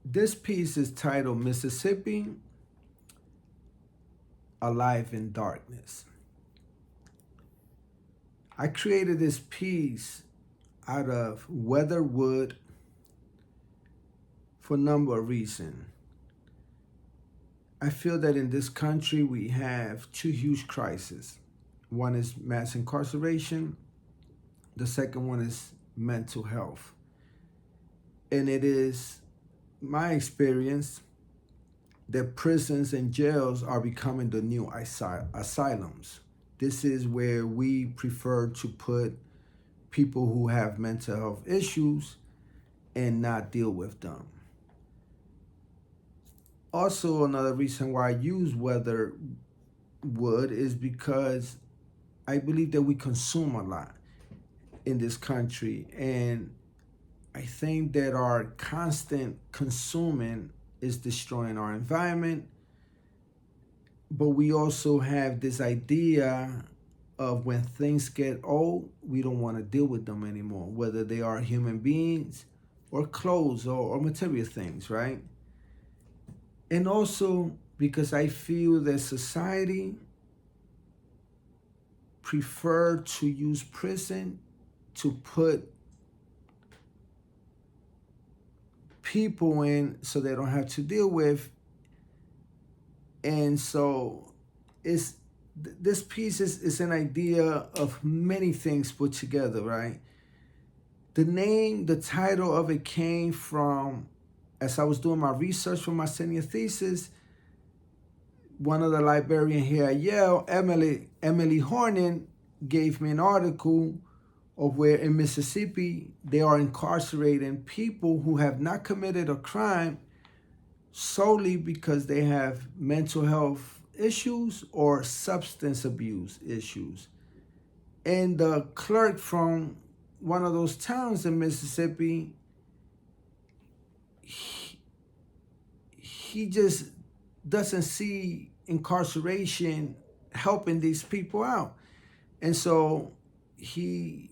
This piece is titled Mississippi Alive in Darkness. I created this piece out of weatherwood for a number of reasons. I feel that in this country we have two huge crises. One is mass incarceration, the second one is mental health. And it is my experience that prisons and jails are becoming the new asylums. This is where we prefer to put people who have mental health issues and not deal with them. Also, another reason why I use weatherwood is because I believe that we consume a lot in this country, and I think that our constant consuming is destroying our environment. But we also have this idea of when things get old, we don't want to deal with them anymore, whether they are human beings or clothes or material things, right? And also because I feel that society prefer to use prison to put people in so they don't have to deal with. And so it's this piece is an idea of many things put together, right? The title of it came from, as I was doing my research for my senior thesis, one of the librarians here at Yale, Emily Hornan, gave me an article of where in Mississippi they are incarcerating people who have not committed a crime solely because they have mental health issues or substance abuse issues. And the clerk from one of those towns in Mississippi, he just doesn't see incarceration helping these people out. And so he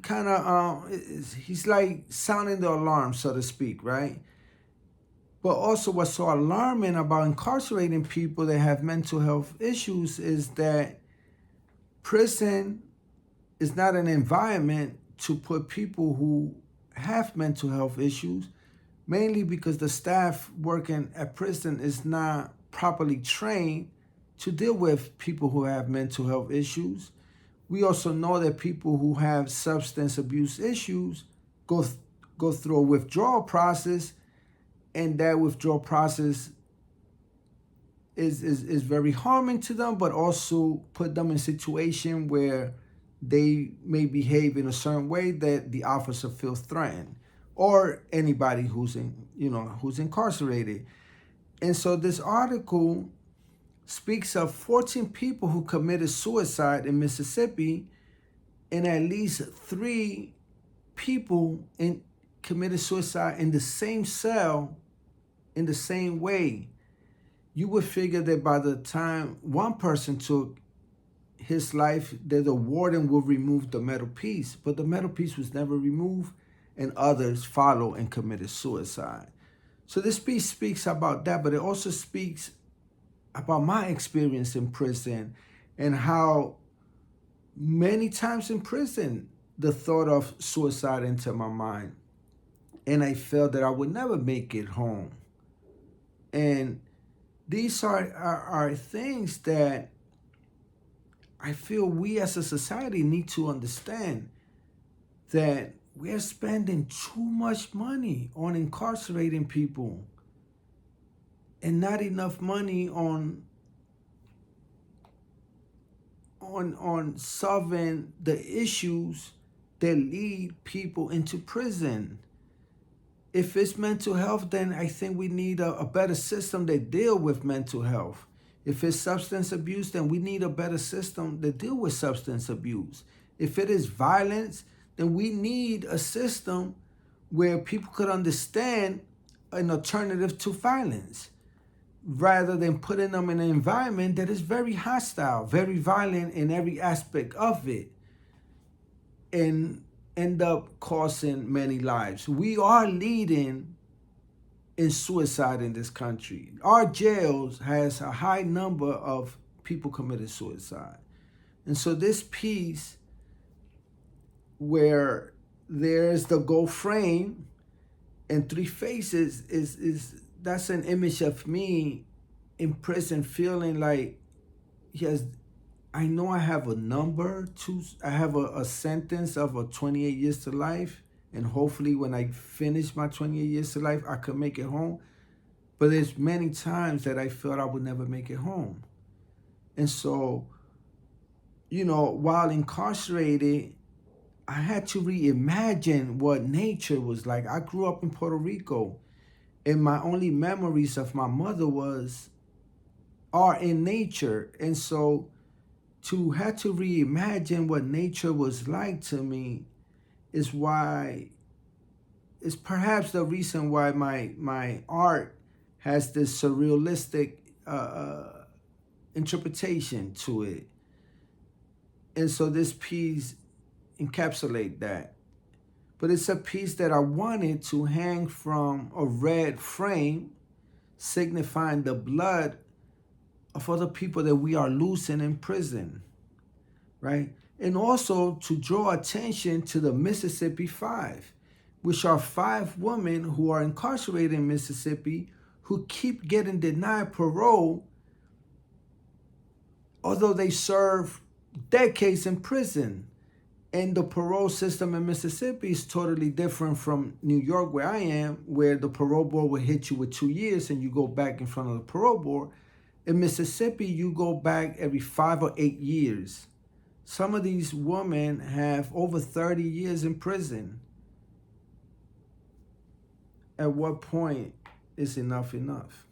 kind of he's like sounding the alarm, so to speak, right? But also what's so alarming about incarcerating people that have mental health issues is that prison is not an environment to put people who have mental health issues, mainly because the staff working at prison is not properly trained to deal with people who have mental health issues. We also know that people who have substance abuse issues go through a withdrawal process, and that withdrawal process is very harming to them, but also put them in a situation where they may behave in a certain way that the officer feels threatened, or anybody who's who's incarcerated. And so this article speaks of 14 people who committed suicide in Mississippi, and at least 3 people committed suicide in the same cell in the same way. You would figure that by the time one person took his life, that the warden would remove the metal piece, but the metal piece was never removed, and others followed and committed suicide. So this piece speaks about that, but it also speaks about my experience in prison and how many times in prison the thought of suicide entered my mind, and I felt that I would never make it home. And these are things that I feel we as a society need to understand, that we're spending too much money on incarcerating people and not enough money on solving the issues that lead people into prison. If it's mental health, then I think we need a better system that deal with mental health. If it's substance abuse, then we need a better system that deal with substance abuse. If it is violence, then we need a system where people could understand an alternative to violence, rather than putting them in an environment that is very hostile, very violent in every aspect of it. And end up costing many lives. We are leading in suicide in this country. Our jails has a high number of people committed suicide. And so this piece where there's the gold frame and three faces is that's an image of me in prison feeling like, yes, I know I have a number to, I have a sentence of a 28 years to life, and hopefully when I finish my 28 years to life, I could make it home. But there's many times that I felt I would never make it home. And so, while incarcerated, I had to reimagine what nature was like. I grew up in Puerto Rico, and my only memories of my mother are in nature. And so to have to reimagine what nature was like to me is perhaps the reason why my art has this surrealistic interpretation to it. And so this piece encapsulate that. But it's a piece that I wanted to hang from a red frame, signifying the blood of other people that we are losing in prison, right? And also to draw attention to the Mississippi Five, which are 5 women who are incarcerated in Mississippi who keep getting denied parole, although they serve decades in prison. And the parole system in Mississippi is totally different from New York, where I am, where the parole board will hit you with 2 years and you go back in front of the parole board. In Mississippi, you go back every 5 or 8 years. Some of these women have over 30 years in prison. At what point is enough enough?